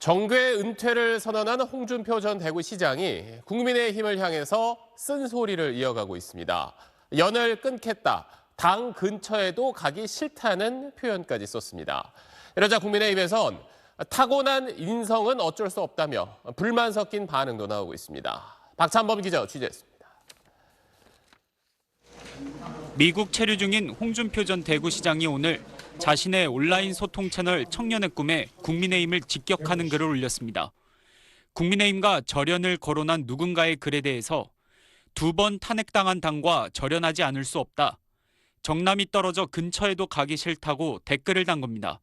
정계 은퇴를 선언한 홍준표 전 대구시장이 국민의힘을 향해서 쓴소리를 이어가고 있습니다. 연을 끊겠다, 당 근처에도 가기 싫다는 표현까지 썼습니다. 이러자 국민의힘에선 타고난 인성은 어쩔 수 없다며 불만 섞인 반응도 나오고 있습니다. 박찬범 기자 취재했습니다. 미국 체류 중인 홍준표 전 대구시장이 오늘 자신의 온라인 소통 채널 청년의 꿈에 국민의힘을 직격하는 글을 올렸습니다. 국민의힘과 절연을 거론한 누군가의 글에 대해서 2번 탄핵당한 당과 절연하지 않을 수 없다. 정남이 떨어져 근처에도 가기 싫다고 댓글을 단 겁니다.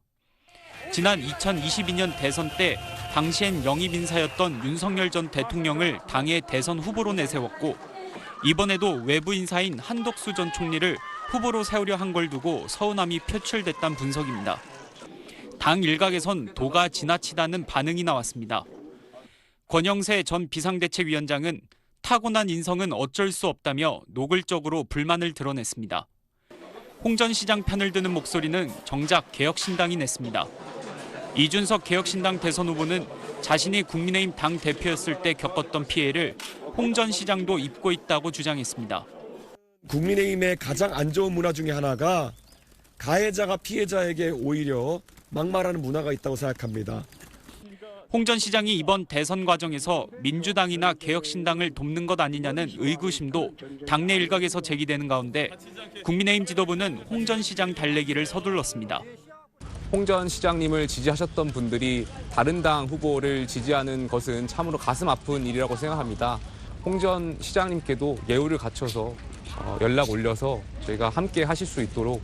지난 2022년 대선 때 당시엔 영입 인사였던 윤석열 전 대통령을 당의 대선 후보로 내세웠고 이번에도 외부 인사인 한덕수 전 총리를 후보로 세우려 한 걸 두고 서운함이 표출됐다는 분석입니다. 당 일각에선 도가 지나치다는 반응이 나왔습니다. 권영세 전 비상대책위원장은 타고난 인성은 어쩔 수 없다며 노골적으로 불만을 드러냈습니다. 홍 전 시장 편을 드는 목소리는 정작 개혁신당이 냈습니다. 이준석 개혁신당 대선 후보는 자신이 국민의힘 당 대표였을 때 겪었던 피해를 홍 전 시장도 입고 있다고 주장했습니다. 국민의힘의 가장 안 좋은 문화 중에 하나가 가해자가 피해자에게 오히려 막말하는 문화가 있다고 생각합니다. 홍 전 시장이 이번 대선 과정에서 민주당이나 개혁신당을 돕는 것 아니냐는 의구심도 당내 일각에서 제기되는 가운데 국민의힘 지도부는 홍 전 시장 달래기를 서둘렀습니다. 홍 전 시장님을 지지하셨던 분들이 다른 당 후보를 지지하는 것은 참으로 가슴 아픈 일이라고 생각합니다. 홍 전 시장님께도 예우를 갖춰서 연락 올려서 저희가 함께 하실 수 있도록.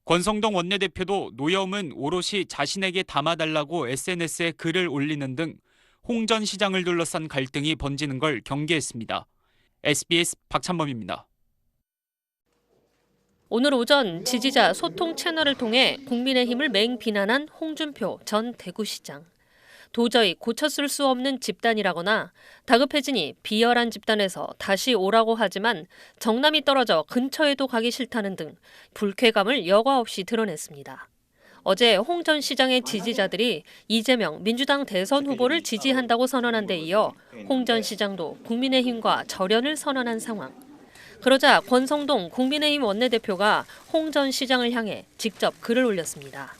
권성동 원내대표도 노여움은 오롯이 자신에게 담아달라고 SNS에 글을 올리는 등 홍 전 시장을 둘러싼 갈등이 번지는 걸 경계했습니다. SBS 박찬범입니다. 오늘 오전 지지자 소통 채널을 통해 국민의힘을 맹비난한 홍준표 전 대구시장. 도저히 고쳤을 수 없는 집단이라거나 다급해지니 비열한 집단에서 다시 오라고 하지만 정남이 떨어져 근처에도 가기 싫다는 등 불쾌감을 여과 없이 드러냈습니다. 어제 홍 전 시장의 지지자들이 이재명 민주당 대선 후보를 지지한다고 선언한 데 이어 홍 전 시장도 국민의힘과 절연을 선언한 상황. 그러자 권성동 국민의힘 원내대표가 홍 전 시장을 향해 직접 글을 올렸습니다.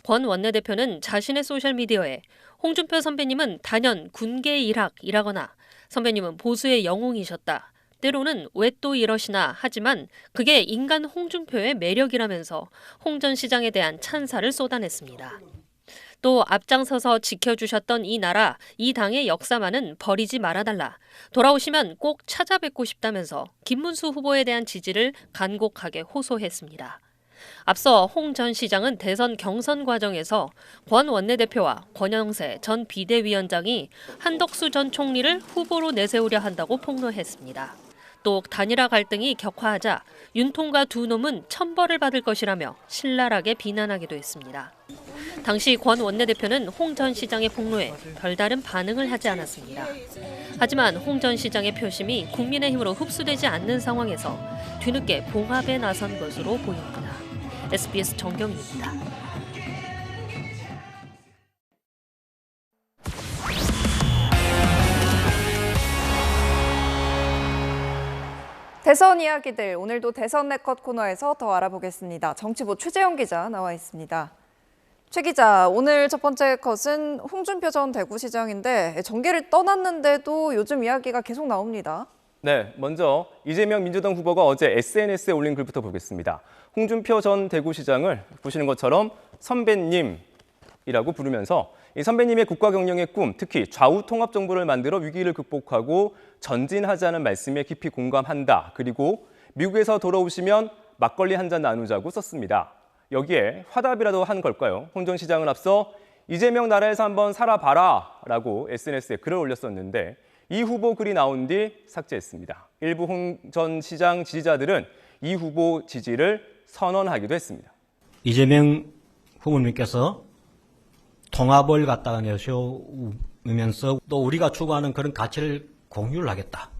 권 원내대표는 자신의 소셜미디어에 홍준표 선배님은 단연 군계 일학이라거나 선배님은 보수의 영웅이셨다. 때로는 왜 또 이러시나 하지만 그게 인간 홍준표의 매력이라면서 홍 전 시장에 대한 찬사를 쏟아냈습니다. 또 앞장서서 지켜주셨던 이 나라, 이 당의 역사만은 버리지 말아달라. 돌아오시면 꼭 찾아뵙고 싶다면서 김문수 후보에 대한 지지를 간곡하게 호소했습니다. 앞서 홍 전 시장은 대선 경선 과정에서 권 원내대표와 권영세 전 비대위원장이 한덕수 전 총리를 후보로 내세우려 한다고 폭로했습니다. 또 단일화 갈등이 격화하자 윤통과 두 놈은 천벌을 받을 것이라며 신랄하게 비난하기도 했습니다. 당시 권 원내대표는 홍 전 시장의 폭로에 별다른 반응을 하지 않았습니다. 하지만 홍 전 시장의 표심이 국민의힘으로 흡수되지 않는 상황에서 뒤늦게 봉합에 나선 것으로 보입니다. SBS 정경입니다. 대선 이야기들 오늘도 대선 네컷 코너에서 더 알아보겠습니다. 정치부 최재형 기자 나와 있습니다. 최 기자, 오늘 첫 번째 컷은 홍준표 전 대구시장인데 정계를 떠났는데도 요즘 이야기가 계속 나옵니다. 네, 먼저 이재명 민주당 후보가 어제 SNS에 올린 글부터 보겠습니다. 홍준표 전 대구시장을 보시는 것처럼 선배님이라고 부르면서 이 선배님의 국가 경영의 꿈, 특히 좌우 통합 정부를 만들어 위기를 극복하고 전진하자는 말씀에 깊이 공감한다. 그리고 미국에서 돌아오시면 막걸리 한 잔 나누자고 썼습니다. 여기에 화답이라도 한 걸까요? 홍 전 시장은 앞서 이재명 나라에서 한번 살아봐라 라고 SNS에 글을 올렸었는데 이 후보 글이 나온 뒤 삭제했습니다. 일부 홍 전 시장 지지자들은 이 후보 지지를 선언하기도 했습니다. 이재명 후보님께서 통합을 갖다가 내세우면서 또 우리가 추구하는 그런 가치를 공유를 하겠다.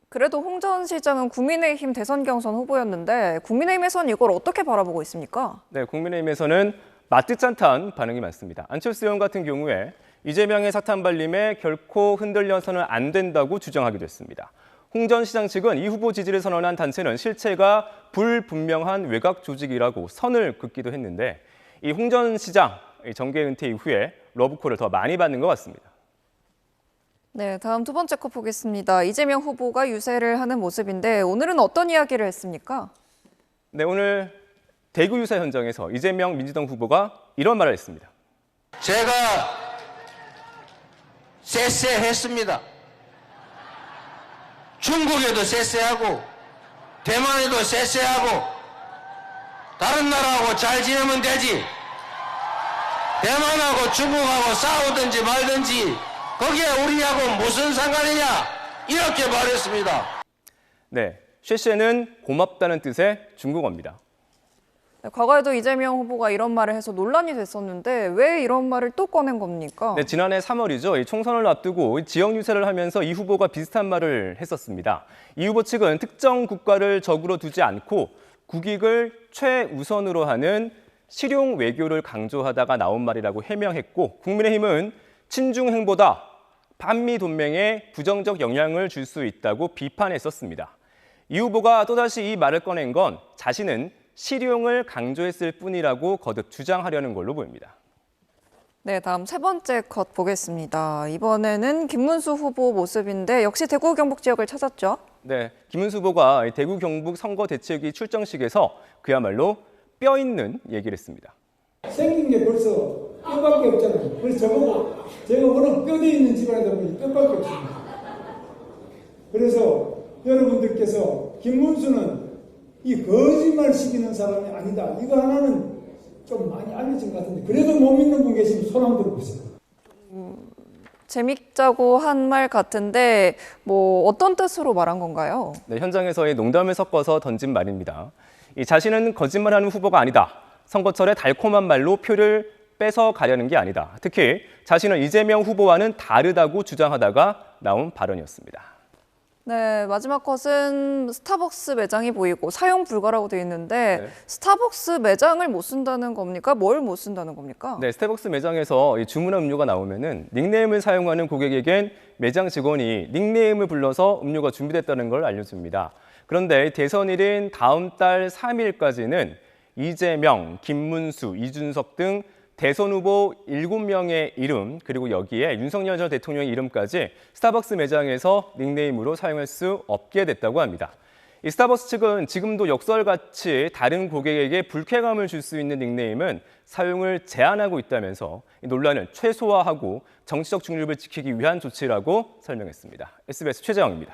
그래도 홍 전 시장은 국민의힘 대선 경선 후보였는데 국민의힘에서는 이걸 어떻게 바라보고 있습니까? 네, 국민의힘에서는 맞듣지 않다는 반응이 많습니다. 안철수 의원 같은 경우에 이재명의 사탄 발림에 결코 흔들려서는 안 된다고 주장하기도 했습니다. 홍 전 시장 측은 이 후보 지지를 선언한 단체는 실체가 불분명한 외곽 조직이라고 선을 긋기도 했는데 이 홍 전 시장 정계 은퇴 이후에 러브콜을 더 많이 받는 것 같습니다. 네, 다음 두 번째 컷 보겠습니다. 이재명 후보가 유세를 하는 모습인데 오늘은 어떤 이야기를 했습니까? 네, 오늘 대구 유세 현장에서 이재명 민주당 후보가 이런 말을 했습니다. 제가 쎄쎄했습니다. 중국에도 쎄쎄하고 대만에도 쎄쎄하고 다른 나라하고 잘 지내면 되지. 대만하고 중국하고 싸우든지 말든지 거기에 우리하고 무슨 상관이냐 이렇게 말했습니다. 네, 쉐쉐는 고맙다는 뜻의 중국어입니다. 네, 과거에도 이재명 후보가 이런 말을 해서 논란이 됐었는데 왜 이런 말을 또 꺼낸 겁니까? 네, 지난해 3월이죠. 이 총선을 앞두고 지역 유세를 하면서 이 후보가 비슷한 말을 했었습니다. 이 후보 측은 특정 국가를 적으로 두지 않고 국익을 최우선으로 하는 실용 외교를 강조하다가 나온 말이라고 해명했고 국민의힘은 친중 행보다 반미 동맹에 부정적 영향을 줄 수 있다고 비판했었습니다. 이 후보가 또다시 이 말을 꺼낸 건 자신은 실용을 강조했을 뿐이라고 거듭 주장하려는 걸로 보입니다. 네, 다음 세 번째 컷 보겠습니다. 이번에는 김문수 후보 모습인데 역시 대구 경북 지역을 찾았죠? 네, 김문수 후보가 대구 경북 선거대책위 출정식에서 그야말로 뼈 있는 얘기를 했습니다. 생긴 게 벌써 뼈밖에 없잖아요. 그래서 저보고 제가 워낙 뼈대 있는 집안이다 보니 뼈밖에 없습니다. 그래서 여러분들께서 김문수는 이 거짓말 시키는 사람이 아니다. 이거 하나는 좀 많이 알려진 것 같은데 그래도 못 믿는 분 계시면 손 한번 들어보세요. 재밌자고 한 말 같은데 뭐 어떤 뜻으로 말한 건가요? 네, 현장에서의 농담을 섞어서 던진 말입니다. 이 자신은 거짓말하는 후보가 아니다. 선거철에 달콤한 말로 표를 뺏어 가려는 게 아니다. 특히 자신은 이재명 후보와는 다르다고 주장하다가 나온 발언이었습니다. 네, 마지막 컷은 스타벅스 매장이 보이고 사용 불가라고 되어 있는데 네. 스타벅스 매장을 못 쓴다는 겁니까? 뭘 못 쓴다는 겁니까? 네, 스타벅스 매장에서 주문한 음료가 나오면은 닉네임을 사용하는 고객에겐 매장 직원이 닉네임을 불러서 음료가 준비됐다는 걸 알려줍니다. 그런데 대선일인 다음 달 3일까지는 이재명, 김문수, 이준석 등 대선 후보 7명의 이름 그리고 여기에 윤석열 전 대통령의 이름까지 스타벅스 매장에서 닉네임으로 사용할 수 없게 됐다고 합니다. 이 스타벅스 측은 지금도 역설같이 다른 고객에게 불쾌감을 줄 수 있는 닉네임은 사용을 제한하고 있다면서 이 논란을 최소화하고 정치적 중립을 지키기 위한 조치라고 설명했습니다. SBS 최재영입니다.